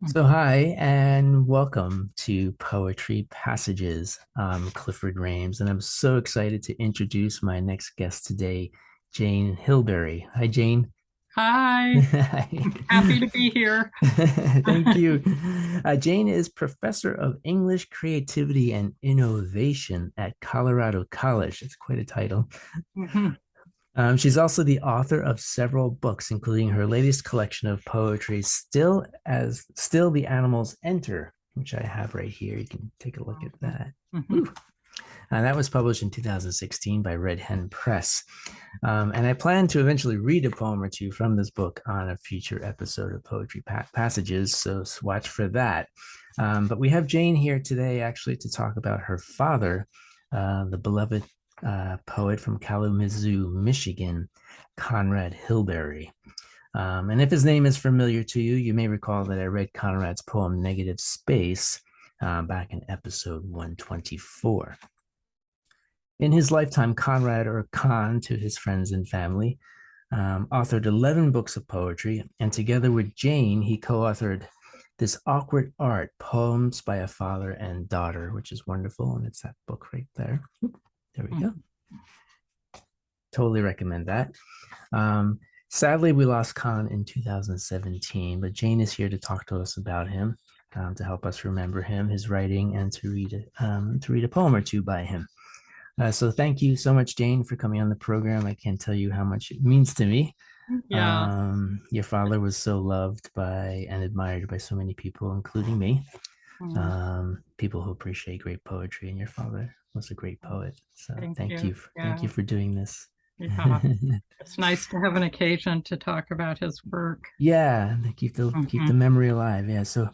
So, Mhm. hi, and welcome to Poetry Passages. I'm Clifford Rames, and I'm so excited to introduce my next guest today, Jane Hilberry. Hi, Jane. Hi, Hi. happy to be here. Thank you. Jane is professor of English creativity and innovation at Colorado College. It's quite a title. Mhm. She's also the author of several books, including her latest collection of poetry, Still the Animals Enter, which I have right here. You can take a look at that. Mhm. Ooh. That was published in 2016 by Red Hen Press. And I plan to eventually read a poem or two from this book on a future episode of Poetry Passages, so watch for that. But we have Jane here today actually to talk about her father, the beloved poet from Kalamazoo, Michigan, Conrad Hilberry. And if his name is familiar to you, you may recall that I read Conrad's poem Negative Space back in episode 124. In his lifetime, Conrad, or Con to his friends and family, authored 11 books of poetry, and together with Jane, he co authored This Awkward Art Poems by a Father and Daughter, which is wonderful. And it's that book right there. There we go. Mhm. Totally recommend that. Um, Sadly, we lost Con in 2017, but Jane is here to talk to us about him, to help us remember him, his writing, and to read a poem or two by him. So thank you so much, Jane, for coming on the program. I can't tell you how much it means to me. Yeah, Your father was so loved by and admired by so many people, including me. mm, People who appreciate great poetry, and your father was a great poet. So thank thank you. you, thank Yeah, you for doing this. yeah. It's nice to have an occasion to talk about his work. Yeah, keep the Mhm. memory alive. Yeah. So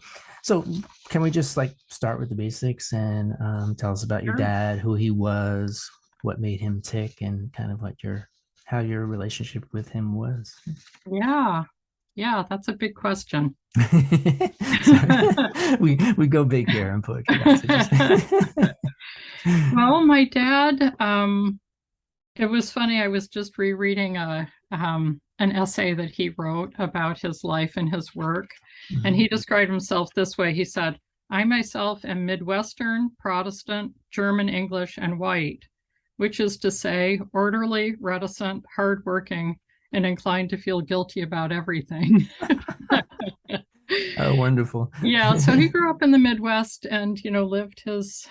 can we just like start with the basics and tell us about your Sure. dad, who he was, what made him tick, and kind of what your how your relationship with him was. Yeah, yeah, that's a big question. Sorry, we go big here on poetry passages. Well, my dad, it was funny. I was just rereading an essay that he wrote about his life and his work, and Mhm. he described himself this way. He said, "I myself am Midwestern, Protestant, German English, and white, which is to say, orderly, reticent, hardworking, and inclined to feel guilty about everything." Oh, wonderful. Yeah, so he grew up in the Midwest and, lived his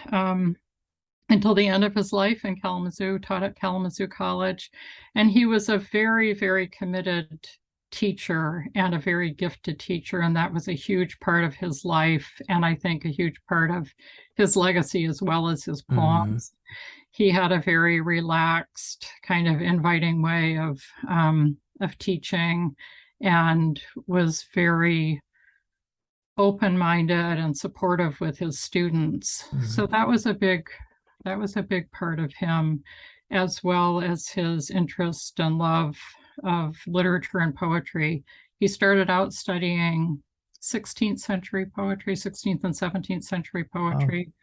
until the end of his life in Kalamazoo, taught at Kalamazoo College. And he was a very, very committed teacher and a very gifted teacher. And that was a huge part of his life. And I think a huge part of his legacy as well as his Mm, poems. He had a very relaxed, kind of inviting way of teaching and was very open-minded and supportive with his students. So mm, that was a big part of him, as well as his interest and love of literature and poetry. He started out studying 16th century poetry, 16th and 17th century oh, poetry,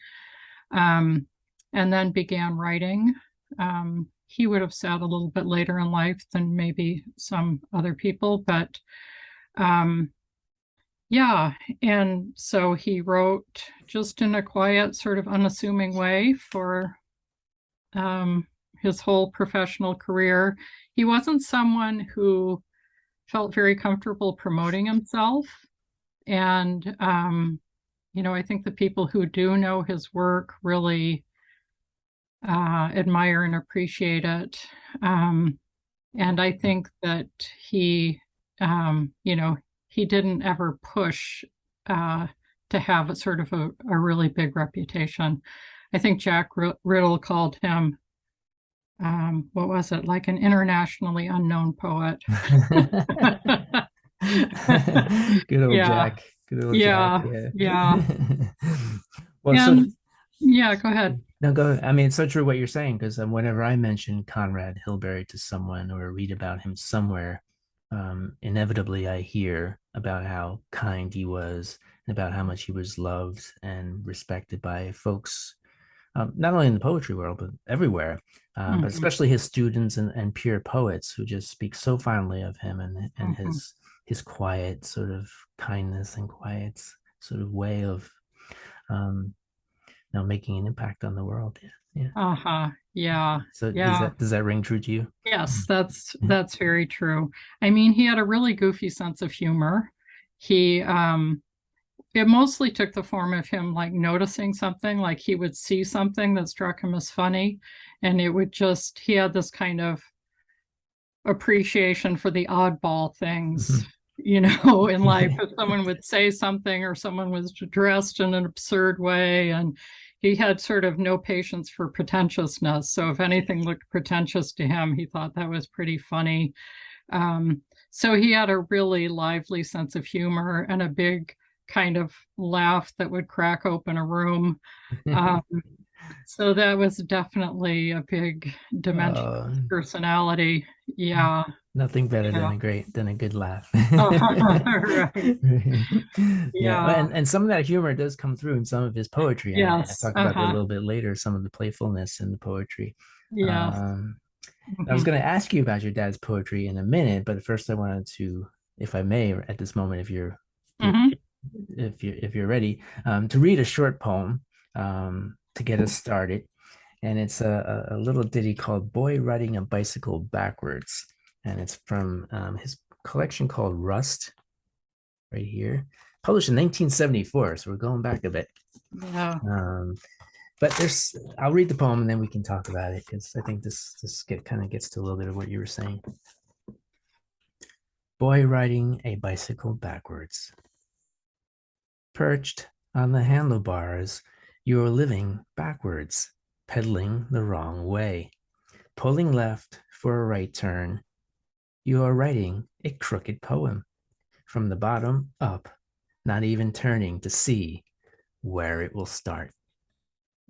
um, and then began writing. He would have said a little bit later in life than maybe some other people, but um, yeah, and so he wrote just in a quiet, sort of unassuming way for um, his whole professional career. He wasn't someone who felt very comfortable promoting himself. And, I think the people who do know his work really admire and appreciate it. Um, and I think that he, he didn't ever push uh, to have a sort of a really big reputation. I think Jack Riddle called him, what was it, like an internationally unknown poet. good old Yeah, Jack. Good old Jack. yeah, Yeah. yeah. Well, so And yeah, go ahead. no, go. I mean, it's so true what you're saying because whenever I mention Conrad Hilberry to someone or read about him somewhere, inevitably I hear about how kind he was and about how much he was loved and respected by folks, not only in the poetry world but everywhere. But Mhm, especially his students and peer poets who just speak so fondly of him and mhm, his quiet sort of kindness and quiet. sort of way of um, making an impact on the world. Yeah. Uh-huh. Yeah. So Yeah. does that ring true to you? Yes, that's very true. I mean, he had a really goofy sense of humor. He It mostly took the form of him like noticing something, like he would see something that struck him as funny, and it would just he had this kind of appreciation for the oddball things, in life. If someone would say something or someone was dressed in an absurd way, and he had sort of no patience for pretentiousness. So if anything looked pretentious to him, he thought that was pretty funny. So he had a really lively sense of humor and a big kind of laugh that would crack open a room. Um, so that was definitely a big dimension of uh, his personality. Yeah, Nothing better yeah. than a good laugh. Right. Yeah, Yeah. and some of that humor does come through in some of his poetry, and I Yes. talk about that a Uh-huh. little bit later. Some of the playfulness in the poetry. Yes. Um, I was Mhm. going to ask you about your dad's poetry in a minute, but first I wanted to, if I may, at this moment, Mhm. if you're ready, to read a short poem to get us started, and it's a little ditty called "Boy Riding a Bicycle Backwards," and it's from his collection called Rust, right here, published in 1974. So we're going back a bit. Yeah. Um, but I'll read the poem and then we can talk about it because I think this kind of gets to a little bit of what you were saying. Boy riding a bicycle backwards. Perched on the handlebars, you're living backwards, pedaling the wrong way. Pulling left for a right turn, you are writing a crooked poem from the bottom up, not even turning to see where it will start.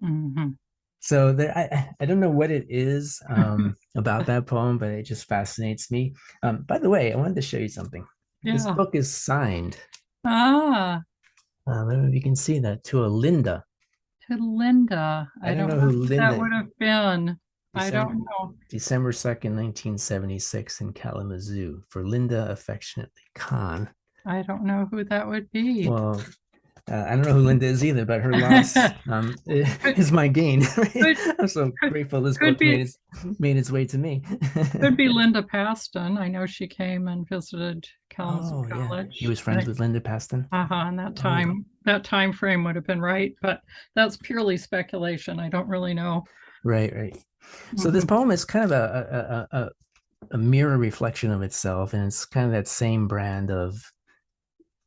Mhm. So there, I don't know what it is about that poem, but it just fascinates me. By the way, I wanted to show you something. This Yeah. book is signed. Ah, I don't know if you can see that, to a Linda. to Linda. I I don't don't know know who who that Linda. would have been. I December don't know. December 2nd, 1976, in Kalamazoo, for Linda, affectionately, Con. I don't know who that would be. Well, I don't know who Linda is either, but her loss Could is my gain. could I'm so could grateful this could book be made its way to me. could be Linda Paston. I know she came and visited Kalamazoo Oh yeah, he College. was friends with Linda Paston. And Oh yeah, that time frame would have been right, but that's purely speculation. I don't really know. right, right. So this Mhm. poem is kind of a mirror reflection of itself, and it's kind of that same brand of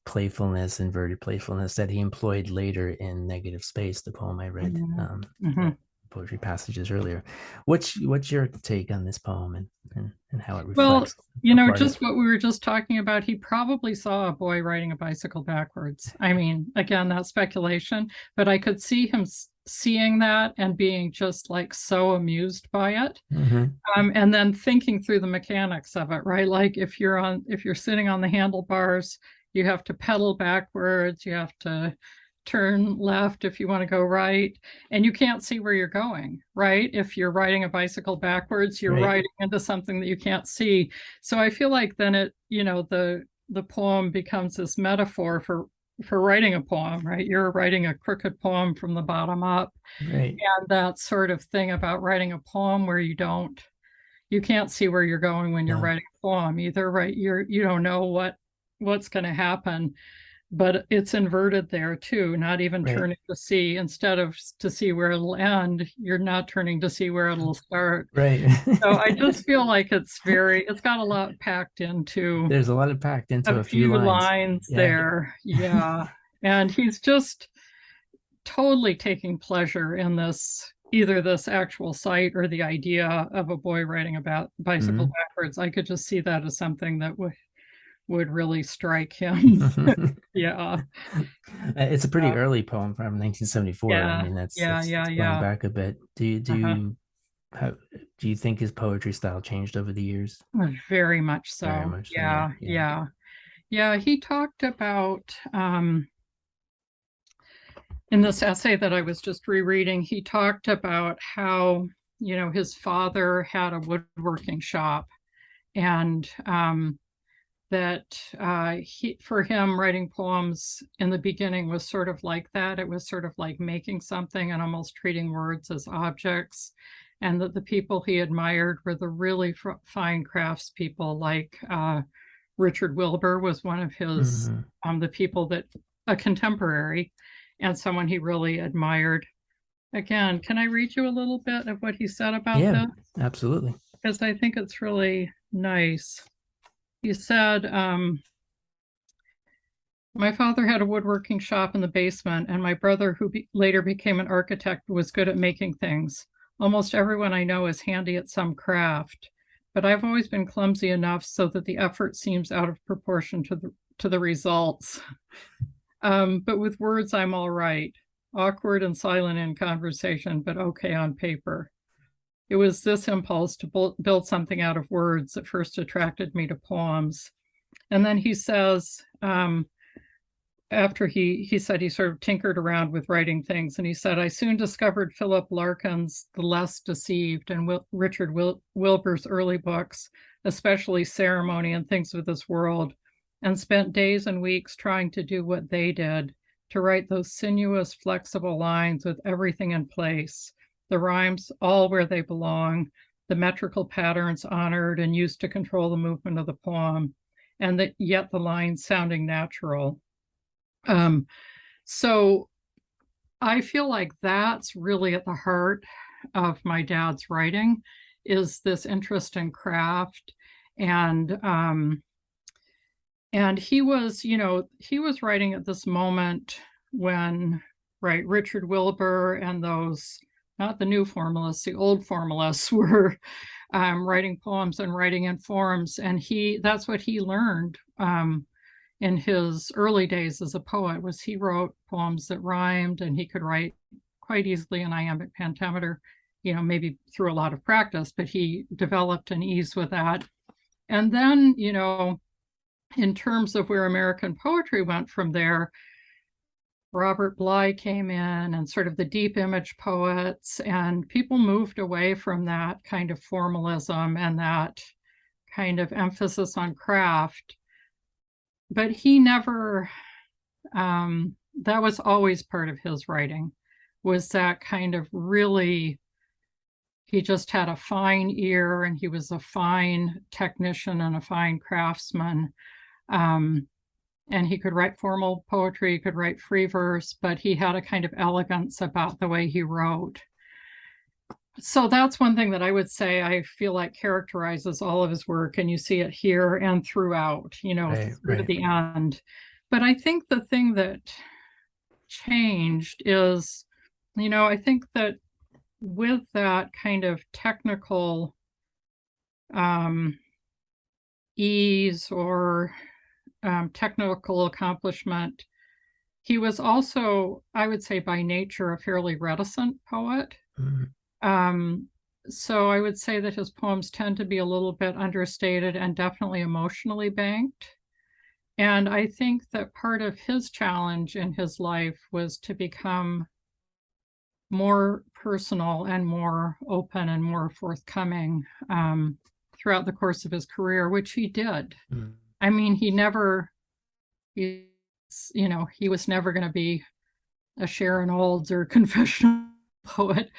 playfulness, inverted playfulness, that he employed later in Negative Space, the poem I read, Mhm. Mhm. poetry passages earlier. What's your take on this poem, and how it Well, reflects a part of? just what we were just talking about, he probably saw a boy riding a bicycle backwards. I mean, again, that's speculation, but I could see him seeing that and being just like so amused by it. Mm-hmm. And then thinking through the mechanics of it, right? Like if you're sitting on the handlebars, you have to pedal backwards, you have to turn left if you want to go right, and you can't see where you're going, right? If you're riding a bicycle backwards, you're Right, riding into something that you can't see. So I feel like then the poem becomes this metaphor for writing a poem, right? You're writing a crooked poem from the bottom up, right, and that sort of thing about writing a poem where you can't see where you're going when you're no, writing a poem either, right? You don't know what's going to happen, but it's inverted there too, not even right, turning to see. Instead of to see where it'll end, you're not turning to see where it'll start. right. So I just feel like it's got a lot packed into There's a lot of packed into a a few few lines. lines Yeah, there. Yeah. And he's just totally taking pleasure in either this actual site or the idea of a boy riding about bicycle mm-hmm. backwards. I could just see that as something that would really strike him. Yeah. It's a pretty Uh, early poem from 1974. I yeah. mean, Yeah. Yeah. that's going Yeah. back a bit. Uh-huh. How, do you think his poetry style changed over the years? Very much Very so. much so. Yeah, Yeah. yeah. Yeah. Yeah. He talked about in this essay that I was just rereading, he talked about how, his father had a woodworking shop, and that for him, writing poems in the beginning was sort of like that. It was sort of like making something and almost treating words as objects. And that the people he admired were the really fine craftspeople, like Richard Wilbur was one of his, the people that, a contemporary and someone he really admired. Again, can I read you a little bit of what he said about Yeah, this? absolutely. Because I think it's really nice. He said, my father had a woodworking shop in the basement, and my brother, who later became an architect, was good at making things. Almost everyone I know is handy at some craft, but I've always been clumsy enough so that the effort seems out of proportion to the results. But with words, I'm all right. Awkward and silent in conversation, but okay on paper. It was this impulse to build something out of words that first attracted me to poems. And then he says, after he said he sort of tinkered around with writing things, and he said, I soon discovered Philip Larkin's The Less Deceived and Richard Wilbur's early books, especially Ceremony and Things of This World, and spent days and weeks trying to do what they did, to write those sinuous, flexible lines with everything in place, the rhymes all where they belong, the metrical patterns honored and used to control the movement of the poem, and yet the lines sounding natural. So I feel like that's really at the heart of my dad's writing, is this interest in craft. And he was, he was writing at this moment when, right, Richard Wilbur and those, not the new formalists, the old formalists were writing poems and writing in forms. And that's what he learned in his early days as a poet, was he wrote poems that rhymed, and he could write quite easily in iambic pentameter, maybe through a lot of practice, but he developed an ease with that. And then, in terms of where American poetry went from there, Robert Bly came in, and sort of the deep image poets, and people moved away from that kind of formalism and that kind of emphasis on craft. But he never, that was always part of his writing, was that kind of really, he just had a fine ear, and he was a fine technician and a fine craftsman. And he could write formal poetry, he could write free verse, but he had a kind of elegance about the way he wrote. So that's one thing that I would say I feel like characterizes all of his work, and you see it here and throughout, through to the end. But I think the thing that changed is, I think that with that kind of technical ease or technical accomplishment, he was also, I would say, by nature, a fairly reticent poet. So I would say that his poems tend to be a little bit understated and definitely emotionally banked. And I think that part of his challenge in his life was to become more personal and more open and more forthcoming throughout the course of his career, which he did. I mean, he was never going to be a Sharon Olds or confessional poet.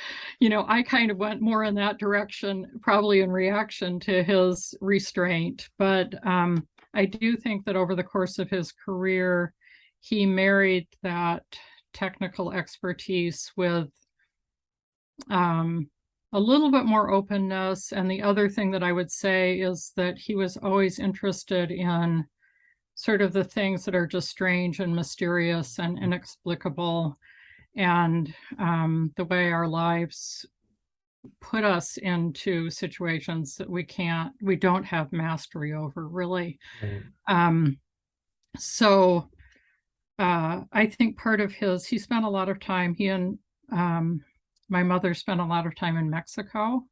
I kind of went more in that direction, probably in reaction to his restraint. But I do think that over the course of his career, he married that technical expertise with a little bit more openness. And the other thing that I would say is that he was always interested in sort of the things that are just strange and mysterious and inexplicable, and the way our lives put us into situations that we don't have mastery over, really. Right. So I think part of he spent a lot of time, he and my mother spent a lot of time in Mexico.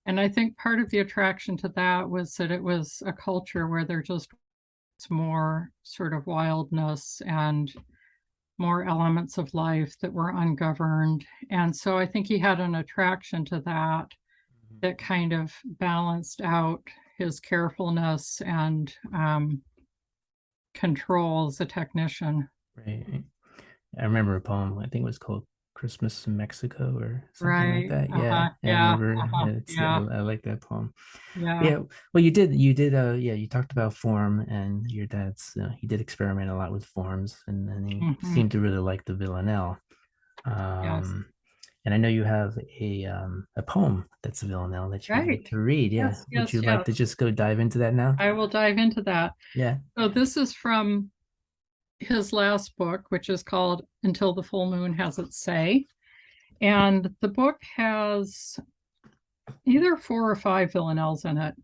And I think part of the attraction to that was that it was a culture where there just was more sort of wildness and more elements of life that were ungoverned. And so I think he had an attraction to that kind of balanced out his carefulness and control as a technician. Right. I remember a poem, I think it was called Christmas in Mexico or something like Right. that. Yeah. Uh-huh. I Yeah. remember Uh-huh. Yeah. I like that poem. Yeah. Yeah. Well, yeah, you talked about form and your dad's, he did experiment a lot with forms and then he Hmm. seemed to really like the Villanelle. Yes. Um, and I know you have a poem that's a Villanelle that you would like Right. to read. Yeah. Yes. Would you Yes. like to Yes. just go dive into that now? I will dive into that. Yeah. So this is from his last book, which is called Until the Full Moon Has Its Say. And the book has either 4 or 5 villanelles in it.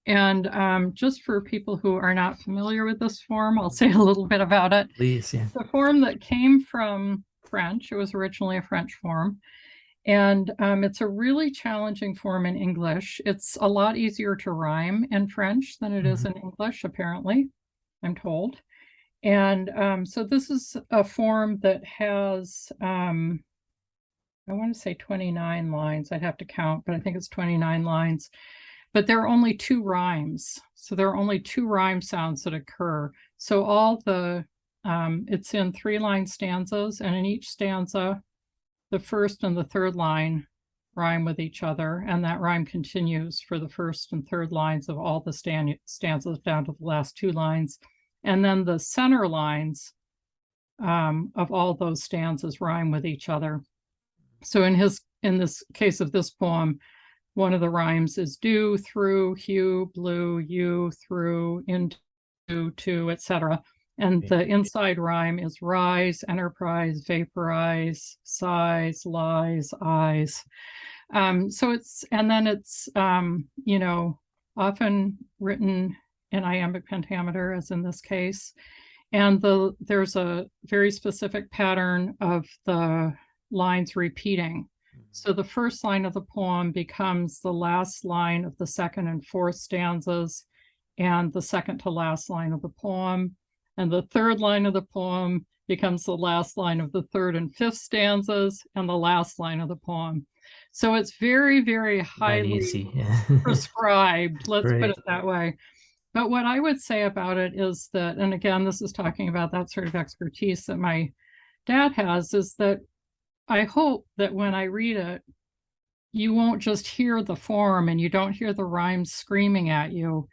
And just for people who are not familiar with this form, I'll say a little bit about it. Please. Yeah. The form that came from French, it was originally a French form. And it's a really challenging form in English. It's a lot easier to rhyme in French than it is Mhm. in English, apparently, I'm told. And so this is a form that has, I want to say 29 lines. I'd have to count, but I think it's 29 lines. But there are only 2 rhymes. So there are only 2 rhyme sounds that occur. So it's in 3-line stanzas, and in each stanza, the first and the third line rhyme with each other, and that rhyme continues for the first and third lines of all the stanzas down to the last 2 lines. And then the center lines of all those stanzas rhyme with each other. So in this case of this poem, one of the rhymes is do, through, hue, blue, you, through, into, to, etc. And the inside rhyme is rise, enterprise, vaporize, size, lies, eyes. So it's often written in iambic pentameter, as in this case. And there's a very specific pattern of the lines repeating. So the first line of the poem becomes the last line of the second and fourth stanzas, and the second to last line of the poem. And the third line of the poem becomes the last line of the third and fifth stanzas, and the last line of the poem. So it's very, very Not highly easy. Yeah. prescribed, let's put Right. it that way. But what I would say about it is that, and again, this is talking about that sort of expertise that my dad has, is that I hope that when I read it, you won't just hear the form and you don't hear the rhymes screaming at you,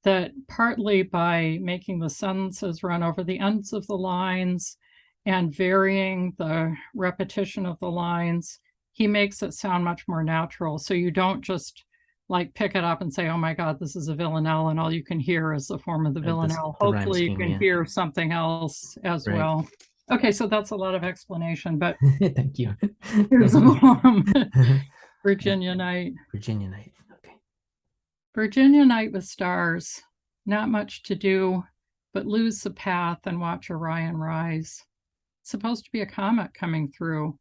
that partly by making the sentences run over the ends of the lines and varying the repetition of the lines, he makes it sound much more natural. So you don't just like pick it up and say, oh my God, this is a villanelle, and all you can hear is the form of the villanelle. The rhyme Hopefully you scheme. can Yeah. hear something else as Right. well. Okay, so that's a lot of explanation, but Thank you. here's a poem. Yeah. Virginia Night. Virginia Night. Okay. Virginia night with stars, not much to do, but lose the path and watch Orion rise. It's supposed to be a comet coming through.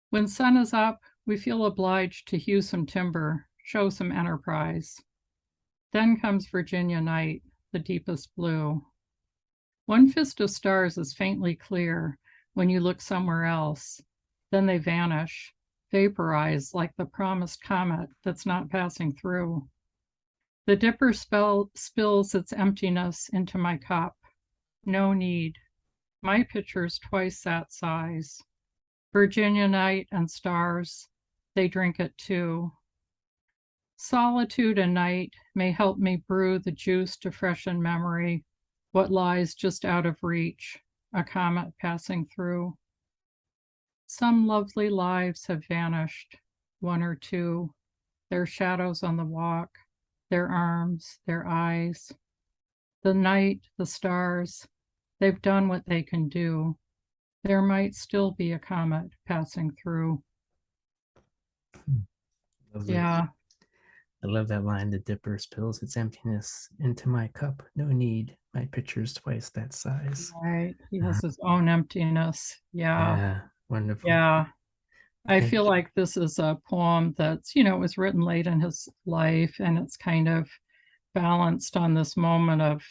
When sun is up, we feel obliged to hew some timber, show some enterprise. Then comes Virginia night, the deepest blue. One fist of stars is faintly clear when you look somewhere else. Then they vanish, vaporize like the promised comet that's not passing through. The dipper spills its emptiness into my cup. No need. My pitcher's twice that size. Virginia night and stars, they drink it too. Solitude and night may help me brew the juice to freshen memory, what lies just out of reach, a comet passing through. Some lovely lives have vanished, 1 or 2, their shadows on the walk, their arms, their eyes. The night, the stars, they've done what they can do. There might still be a comet passing through. Lovely. Yeah, I love that line. The dipper spills its emptiness into my cup. No need. My pitcher's twice that size. right. He has his own emptiness. Yeah, Yeah. Wonderful. yeah. I Thank feel you. like this is a poem that's, it was written late in his life, and it's kind of balanced on this moment of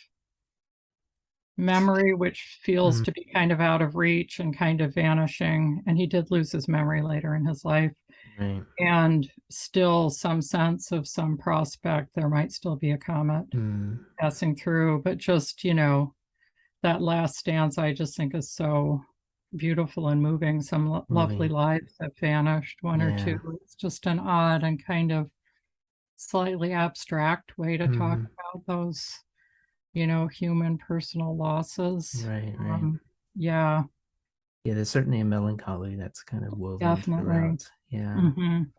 memory, which feels Mm, to be kind of out of reach and kind of vanishing. And he did lose his memory later in his life. right. And still some sense of some prospect there might still be a comet Mm, passing through. But just, that last stanza I just think is so beautiful and moving. Some lovely moving. lives have vanished, one or two. Yeah. It's just an odd and kind of slightly abstract way to talk Hmm. about those, human personal losses. Right, right. Yeah, Yeah, there's certainly a melancholy that's kind of woven definitely. throughout. Yeah.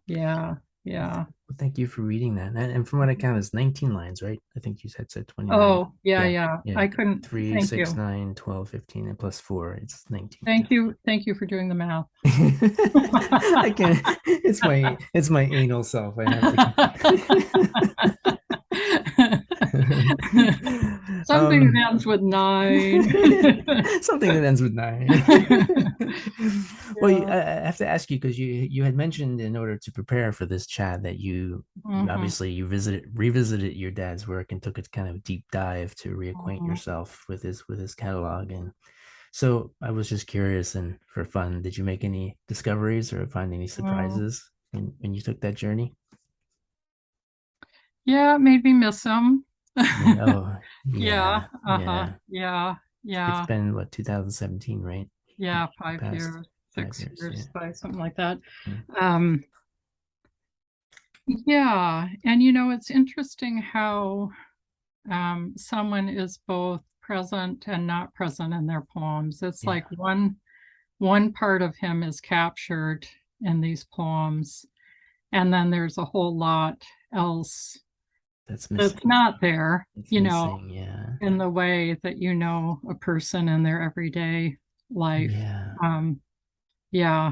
Yeah, Well, yeah. well, thank you for reading that. And from what I count, it's 19 lines, right? I think you said 29. Oh, yeah, Yeah, yeah. yeah. I couldn't. Three, Thank six, you. 9, 12, 15, and plus 4. It's 19. Thank you. Thank you for doing the math. I can't. It's my anal self. I have to. Something um, that ends with nine. something that ends with 9. Well, Yeah. I have to ask you because you had mentioned in order to prepare for this chat that you Hmm. obviously you revisited your dad's work and took a kind of deep dive to reacquaint Hmm. yourself with his catalog. And so I was just curious and for fun, did you make any discoveries or find any Oh, surprises when you took that journey? yeah, it made me miss him. Oh, Yeah, yeah, uh-huh. yeah. Yeah, It's yeah, been what, 2017, right? yeah, He five passed years, 5 years. Yeah. 6 years, by something like that. Mm. Um, yeah, and it's interesting how someone is both present and not present in their poems. It's Yeah, like one part of him is captured in these poems, and then there's a whole lot else that's that's missing. not there, It's missing. Yeah, in the way that a person in their everyday life. yeah. Um, yeah,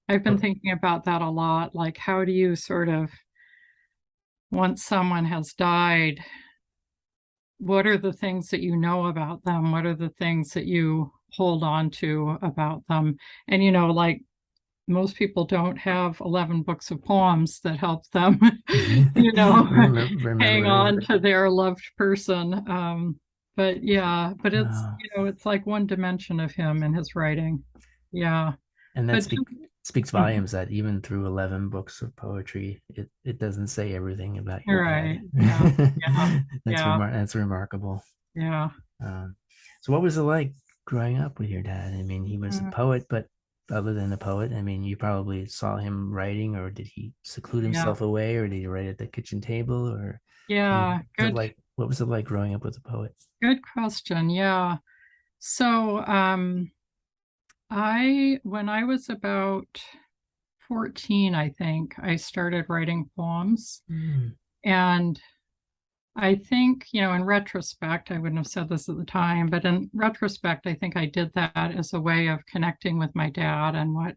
I've been Well, thinking about that a lot. Like, how do you sort of, once someone has died, what are the things that you know about them? What are the things that you hold on to about them? And, like most people don't have 11 books of poems that help them, you know, hang on remember. to their loved person. But yeah, but it's, Oh, it's like one dimension of him and his writing. Yeah. and that But speaks mhm, volumes that even through 11 books of poetry, it doesn't say everything about your you're dad. right. Yeah. Yeah. Yeah. That's remarkable. Yeah. Um, so what was it like growing up with your dad? I mean, he was a Mm, poet, but other than a poet, I mean, you probably saw him writing, or did he seclude yeah. himself away, or did he write at the kitchen table, or Yeah. what was it like growing up with a poet? Good question. Yeah. So, when I was about 14, I think, I started writing poems. Mm, And I think, in retrospect, I wouldn't have said this at the time, but in retrospect, I think I did that as a way of connecting with my dad and what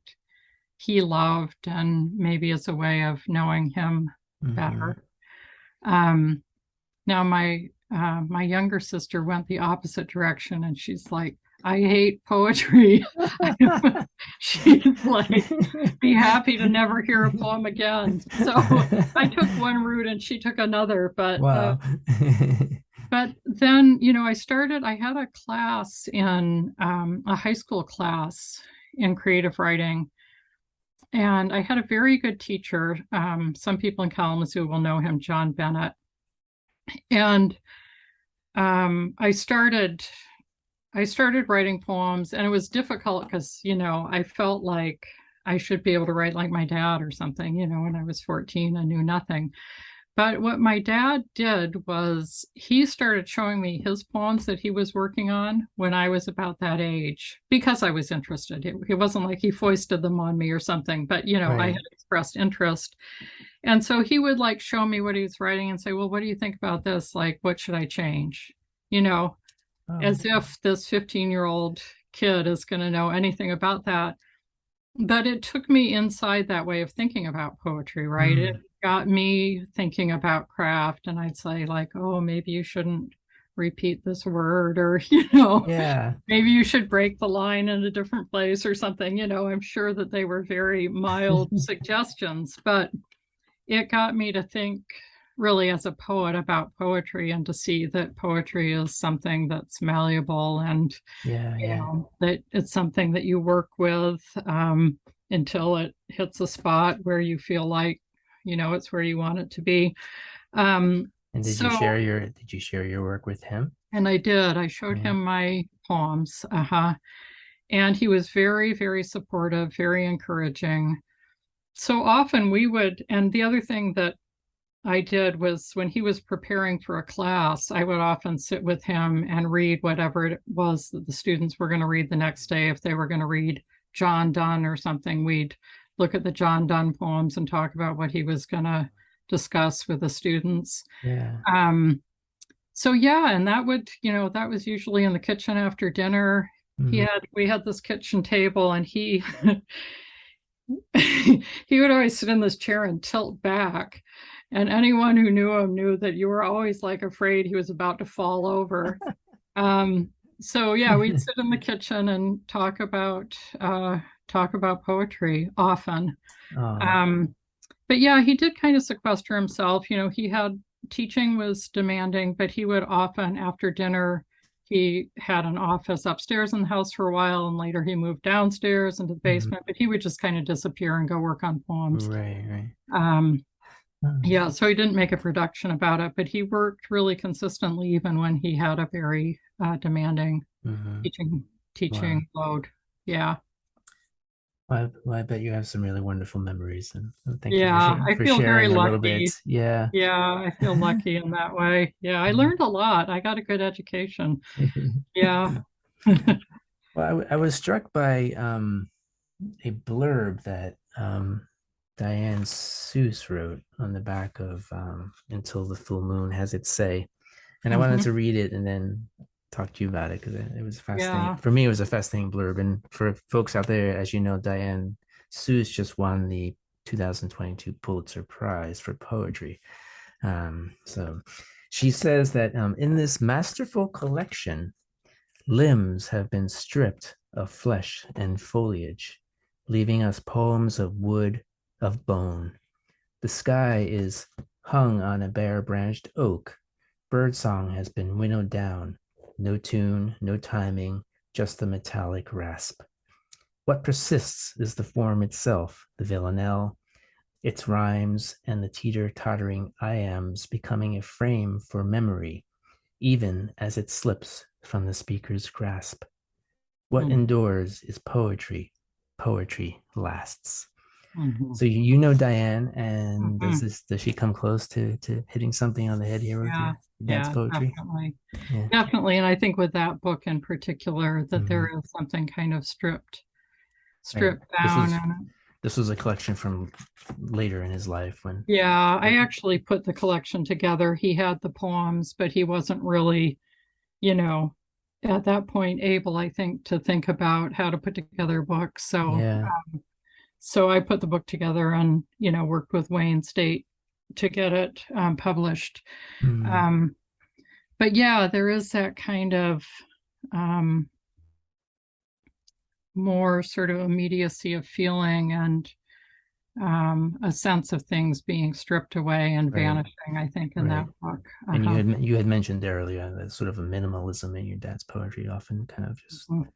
he loved, and maybe as a way of knowing him hmm. better. Um, Now my younger sister went the opposite direction, and she's like, I hate poetry. She's like, be happy to never hear a poem again. So I took one route and she took another, Wow. but then, I had a class in a high school class in creative writing, and I had a very good teacher. Some people in Kalamazoo will know him, John Bennett. And I started writing poems, and it was difficult because, I felt like I should be able to write like my dad or something. When I was 14, I knew nothing. But what my dad did was he started showing me his poems that he was working on when I was about that age because I was interested. It wasn't like he foisted them on me or something, but, I Right. had expressed interest. And so he would like show me what he was writing and say, well, what do you think about this? Like, what should I change? You know, Oh, as if this 15-year-old kid is going to know anything about that. But it took me inside that way of thinking about poetry, right? It mm. got me thinking about craft, and I'd say, like, oh, maybe you shouldn't repeat this word, or, Yeah. maybe you should break the line in a different place or something. I'm sure that they were very mild suggestions, but it got me to think really as a poet about poetry, and to see that poetry is something that's malleable, and Yeah, yeah. that it's something that you work with until it hits a spot where you feel like it's where you want it to be. um, And so did you share your work with him? and I showed Yeah. him my poems. And he was very, very supportive, very encouraging. So often we would, and the other thing that I did was when he was preparing for a class, I would often sit with him and read whatever it was that the students were going to read the next day. If they were going to read John Donne or something, we'd look at the John Donne poems and talk about what he was going to discuss with the students. Yeah. Um, so yeah, and that was usually in the kitchen after dinner. Hmm. We had this kitchen table, and he he would always sit in this chair and tilt back. And anyone who knew him knew that you were always like afraid he was about to fall over. Um, so yeah, we'd sit in the kitchen and talk about poetry often. Oh. Um, but yeah, he did kind of sequester himself. He had teaching was demanding, but he would often, after dinner, he had an office upstairs in the house for a while, and later he moved downstairs into the Mhm. basement, but he would just kind of disappear and go work on poems. Right, right. Um, Oh, yeah, so he didn't make a production about it, but he worked really consistently even when he had a very demanding mhm. teaching Wow. teaching load. Yeah. Well, I bet you have some really wonderful memories, and thank you Yeah, I for feel very sharing a little bit. lucky. Yeah. Yeah, I feel lucky in that way. Yeah, I learned a lot. I got a good education. Yeah. Well, I was struck by a blurb that Diane Seuss wrote on the back of Until the Full Moon Has Its Say. And I wanted Hmm. to read it and then talk to you about it because it was fascinating. Yeah. For me, it was a fascinating blurb. And for folks out there, as you know, Diane Seuss just won the 2022 Pulitzer Prize for poetry. So she says that in this masterful collection, limbs have been stripped of flesh and foliage, leaving us poems of wood, of bone. The sky is hung on a bare branched oak. Birdsong has been winnowed down. No tune, no timing, just the metallic rasp. What persists is the form itself, the villanelle, its rhymes, and the teeter-tottering iambs becoming a frame for memory, even as it slips from the speaker's grasp. What endures is poetry. Poetry lasts. Mm-hmm. So you know Diane, and Hmm. does she come close to hitting something on the head here with Yeah. your dad's Yeah, poetry? definitely. Yeah. Definitely. And I think with that book in particular, that there Hmm. is something kind of Right. stripped down. And This was a collection from later in his life when. yeah, I actually put the collection together. He had the poems, but he wasn't really, you know, at that point able, I think, to think about how to put together a book. Yeah. So I put the book together and, worked with Wayne State to get it published. Mm, Um, but yeah, there is that kind of um, more sort of immediacy of feeling, and a sense of things being stripped away and right. vanishing, I think, in that Right. book. And Uh-huh. you had mentioned earlier that sort of a minimalism in your dad's poetry, often kind of just Mhm.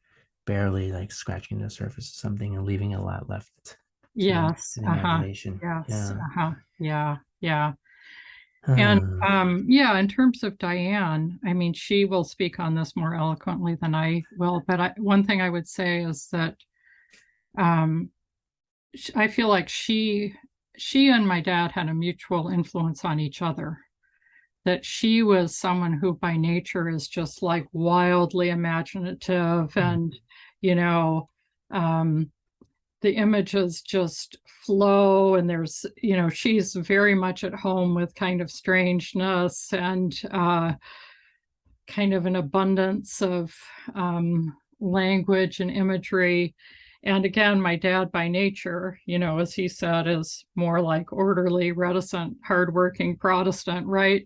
barely like scratching the surface of something and leaving a lot left Yes. to the Uh-huh. imagination. Yes. Yeah. Uh-huh. Yeah. Yeah. And Hmm. yeah, in terms of Diane, I mean, she will speak on this more eloquently than I will. But one thing I would say is that um, I feel like she and my dad had a mutual influence on each other. That she was someone who by nature is just like wildly imaginative, and you know um the images just flow, and she's very much at home with kind of strangeness, and kind of an abundance of language and imagery. And again, my dad by nature, as he said, is more like orderly, reticent, hardworking Protestant, right?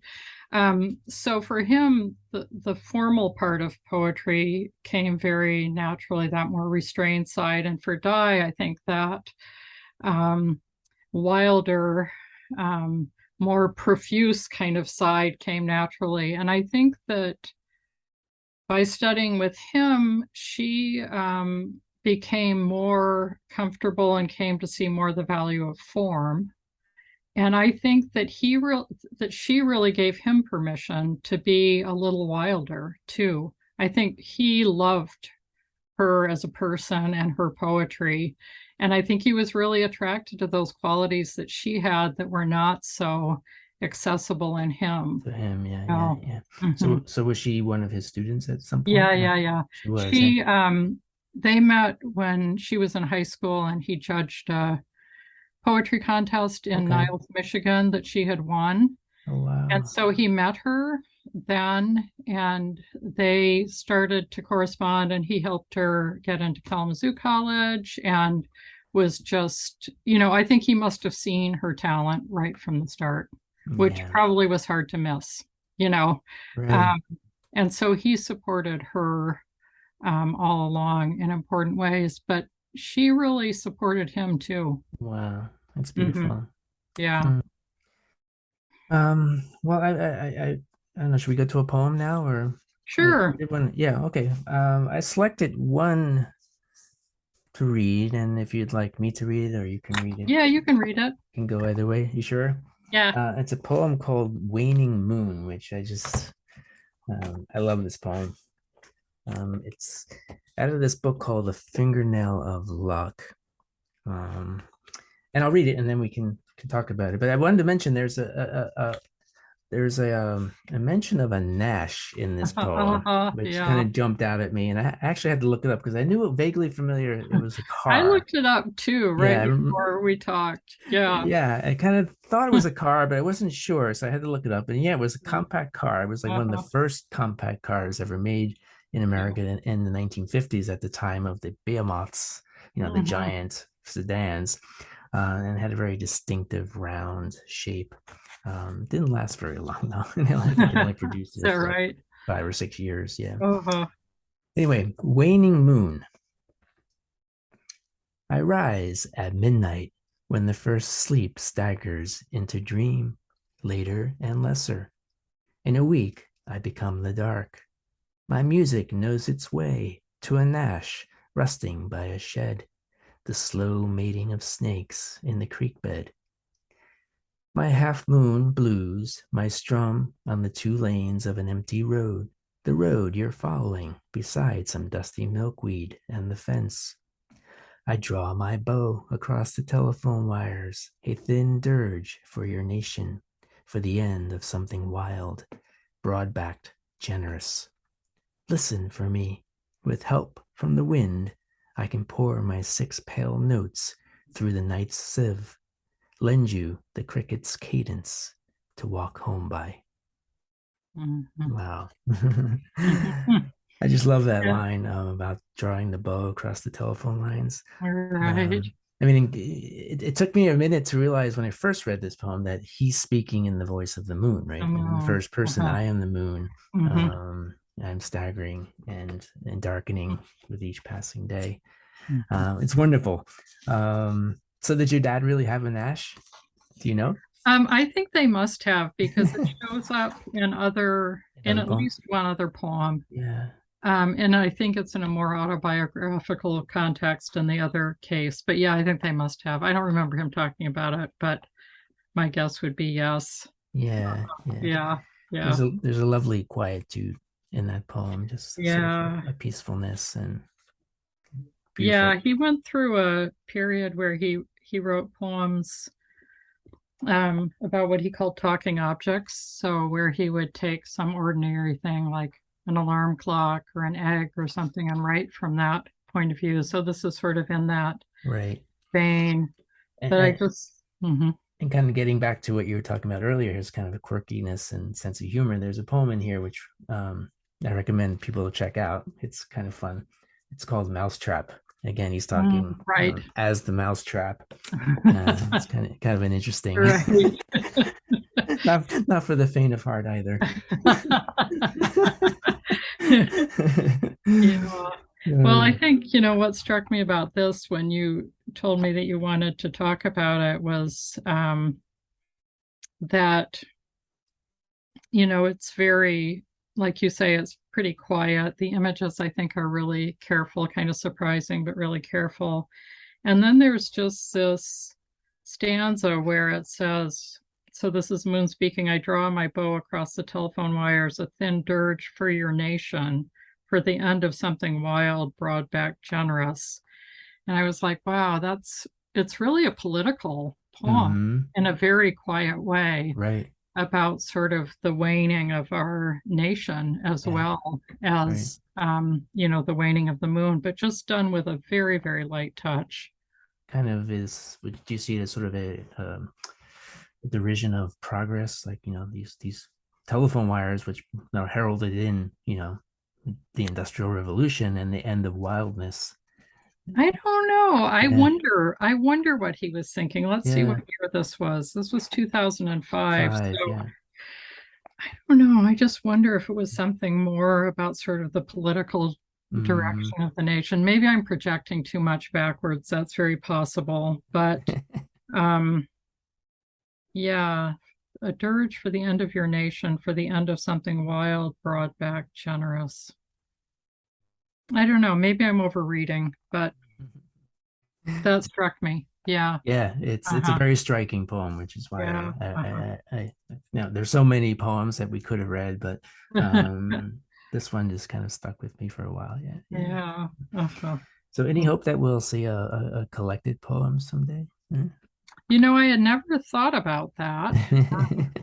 So for him, the formal part of poetry came very naturally, that more restrained side. And for Di, I think that um, wilder, um, more profuse kind of side came naturally. And I think that by studying with him, she became more comfortable and came to see more the value of form. And I think that that she really gave him permission to be a little wilder too. I think he loved her as a person and her poetry. And I think he was really attracted to those qualities that she had that were not so accessible in him. For him, yeah, yeah, Oh, yeah. mhm. So was she one of his students at some point? Yeah, yeah, yeah. She was, yeah. She, they met when she was in high school and he judged a poetry contest in Okay. Niles, Michigan that she had won. Oh, And wow. so he met her then, and they started to correspond, and he helped her get into Kalamazoo College and was just, I think he must have seen her talent right from the start, which Yeah, probably was hard to miss, you know. right. Um, and so he supported her all along in important ways, but she really supported him too. Wow, that's Hmm. beautiful. Yeah, Hmm. Well, I don't know. Should we go to a poem now, or I sure. did one? Yeah, okay. I selected one to read, and if you'd like me to read it, or you can read it, Yeah, you can read it. can go either way. You sure? Yeah. It's a poem called "Waning Moon," which I love this poem. It's out of this book called "The Fingernail of Luck." Um, and I'll read it, and then we can talk about it. But I wanted to mention there's a mention of a Nash in this poem, which kind Yeah. of jumped out at me, and I actually had to look it up because I knew it vaguely familiar. It was a I car. looked it up too right Yeah, before we talked. Yeah. yeah. I kind of thought it was a car, but I wasn't sure, so I had to look it up. And yeah, it was a compact car. It was like one of the Uh-huh. first compact cars ever made in Yeah. America in the 1950s at the time of the behemoths, the Hmm. giant sedans, and had a very distinctive round shape. Didn't last very long though. I think they only produced Is it that for like right? 5 or 6 years. Yeah. Uh-huh. Anyway, waning moon. I rise at midnight when the first sleep staggers into dream, later and lesser. In a week, I become the dark. My music knows its way to a Nash rusting by a shed, the slow mating of snakes in the creek bed. My half moon blues, my strum on the 2 lanes of an empty road, the road you're following beside some dusty milkweed and the fence. I draw my bow across the telephone wires, a thin dirge for your nation, for the end of something wild, broad backed, generous. Listen for me. With help from the wind, I can pour my 6 pale notes through the night's sieve, lend you the cricket's cadence to walk home by. Hmm. Wow. Hmm. I just love that Yeah. line about drawing the bow across the telephone lines. All right. Um, I mean, it took me a minute to realize when I first read this poem that he's speaking in the voice of the moon, right? And in the first person, Uh-huh. I am the moon. Hmm. I'm staggering and darkening with each passing day. Hmm. It's wonderful. So did your dad really have a Nash? Do you know? I think they must have because it shows up in Another at poem? least one other poem. Yeah. And I think it's in a more autobiographical context in the other case. But yeah, I think they must have. I don't remember him talking about it, but my guess would be yes. Yeah, yeah. Yeah, There's yeah, a lovely quietude in that poem, just sort of yeah. a peacefulness and beautiful. Yeah, he went through a period where he wrote poems about what he called talking objects. So where he would take some ordinary thing like an alarm clock or an egg or something and write from that point of view. So this is sort of in that Right. vein. And, But I and, just, mhm. and kind of getting back to what you were talking about earlier, his kind of a quirkiness and sense of humor. There's a poem in here which I recommend people to check out. It's kind of fun. It's called Mousetrap. Again, he's talking Right. as the mousetrap. It's kind of an interesting, Right. not for the faint of heart either. Yeah. Well, I think, what struck me about this when you told me that you wanted to talk about it was that, it's very, like you say, it's pretty quiet. The images, I think, are really careful, kind of surprising, but really careful. And then there's just this stanza where it says, so this is Moon speaking, I draw my bow across the telephone wires, a thin dirge for your nation, for the end of something wild, broad back, generous. And I was like, wow, it's really a political poem Hmm. in a very quiet way Right. about sort of the waning of our nation as Yeah. well Right. as, the waning of the moon, but just done with a very, very light touch. Kind of is. Would you see it as sort of a derision of progress, like these telephone wires, which heralded in the Industrial Revolution and the end of wildness. I don't know. I Yeah. wonder. I wonder what he was thinking. Let's see what Yeah. year this was. This was 2005. So Five. Yeah. I don't know. I just wonder if it was something more about sort of the political Mm. direction of the nation. Maybe I'm projecting too much backwards. That's very possible. But um, yeah, a dirge for the end of your nation, for the end of something wild, broad back, generous. I don't know. Maybe I'm overreading, but that struck me. Yeah. Yeah, it's a Uh-huh. very striking poem, which is Yeah. why Uh-huh. there's so many poems that we could have read, but this one just kind of stuck with me for a while. Yeah, yeah. Yeah. Uh-huh. So, any hope that we'll see a collected poem someday? I had never thought about that.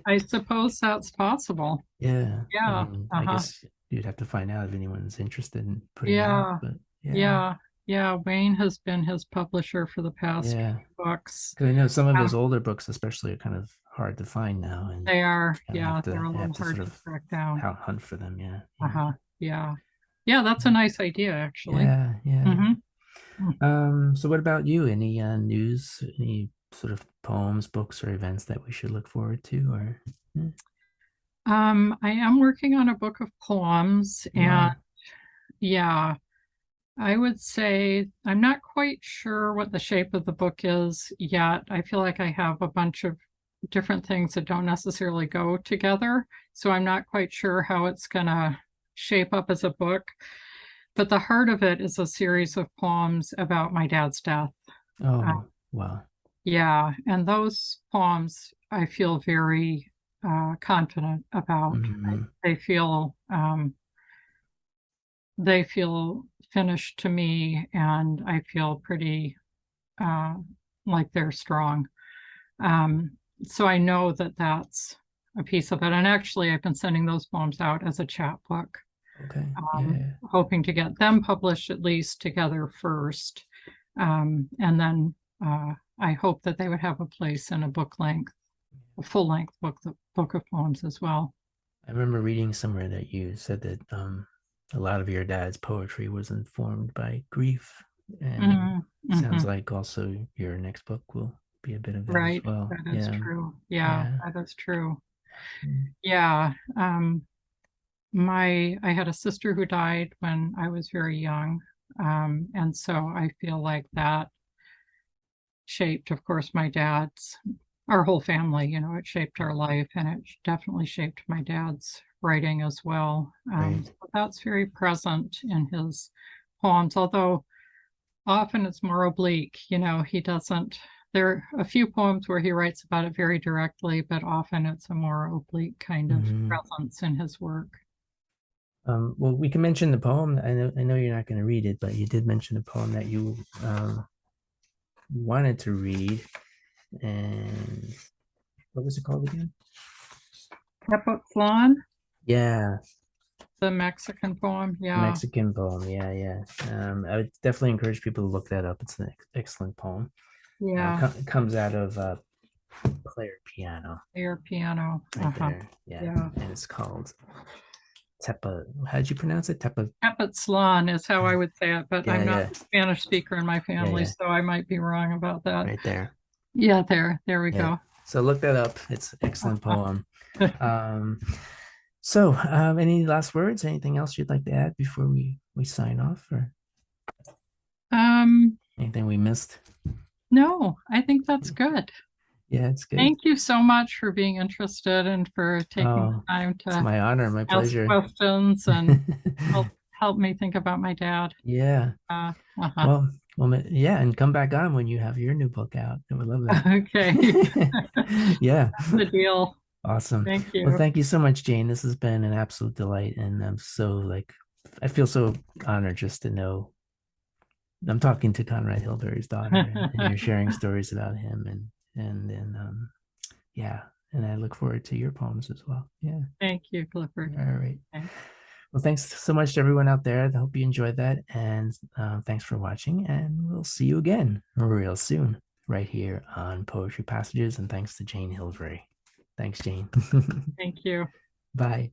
I suppose that's possible. Yeah, I Yeah. mean, I Uh-huh. guess you'd have to find out if anyone's interested in putting it out, Yeah. but yeah, Yeah. Yeah. Wayne has been his publisher for the past yeah. few books. Because I know some of Yeah, his older books, especially, are kind of hard to find now, and they are. kind of Yeah, they're a have little to hard sort to of track down. hunt for them. Yeah, yeah, Uh-huh. Yeah. Yeah, that's a nice idea, actually. yeah, yeah. Mm-hmm. So what about you? Any news, any sort of poems, books, or events that we should look forward to? Or hmm, I am working on a book of poems, you and are? yeah, I would say I'm not quite sure what the shape of the book is yet. I feel like I have a bunch of different things that don't necessarily go together. So I'm not quite sure how it's going to shape up as a book. But the heart of it is a series of poems about my dad's death. Uh, Oh, wow. yeah, and those poems I feel very confident about. Hmm. They feel they feel finished to me, and I feel pretty uh, like they're strong. Um, so I know that that's a piece of it. And actually, I've been sending those poems out as a chapbook, Okay. Yeah. hoping to get them published at least together first. And then I hope that they would have a place in a book length, a full length book, the book of poems as well. I remember reading somewhere that you said that a lot of your dad's poetry was informed by grief, and sounds Mm-hmm. like also your next book will be a bit of that as Right. well. That is Yeah. true. Yeah, Yeah. that is true. Mm. Yeah. I had a sister who died when I was very young. And so I feel like that shaped, of course, our whole family, it shaped our life, and it definitely shaped my dad's writing as well. Right. So that's very present in his poems, although often it's more oblique. He doesn't, there are a few poems where he writes about it very directly, but often it's a more oblique kind of Hmm. presence in his work. Well, we can mention the poem. I know you're not going to read it, but you did mention a poem that you wanted to read. And what was it called again? Peppa Flan, Yeah, the Mexican poem. the Yeah. Mexican poem. Yeah, yeah. I would definitely encourage people to look that up. It's an excellent poem. Yeah. It comes out of player piano Air piano. right Uh-huh. there. Yeah, Yeah. and it's called Tepa. How did you pronounce it? Tepa. Epatzlan is how I would say it, but Yeah, I'm not yeah, a Spanish speaker in my yeah, family, yeah. so I might be wrong about that. Right there. Yeah, there we Yeah. go. So look that up. It's an excellent poem. Um, any last words? Anything else you'd like to add before we sign off, or Um, anything we missed? no, I think that's good. Yeah, it's good. Thank you so much for being interested and for taking the Oh, time it's to my honor, my ask pleasure. questions and help me think about my dad. Yeah. Uh, uh-huh. Well, yeah, and come back on when you have your new book out. I would love Okay, that. Yeah. the deal. Awesome. Thank Well, you. thank you so much, Jane. This has been an absolute delight, and I'm so like, I feel so honored just to know I'm talking to Conrad Hilberry's daughter, and you're sharing stories about him, and yeah, and I look forward to your poems as well. Yeah. Thank you, Clifford. All right. Okay. Well, thanks so much to everyone out there. I hope you enjoyed that, and thanks for watching. And we'll see you again real soon, right here on Poetry Passages. And thanks to Jane Hilberry. Thanks, Jane. Thank you. Bye.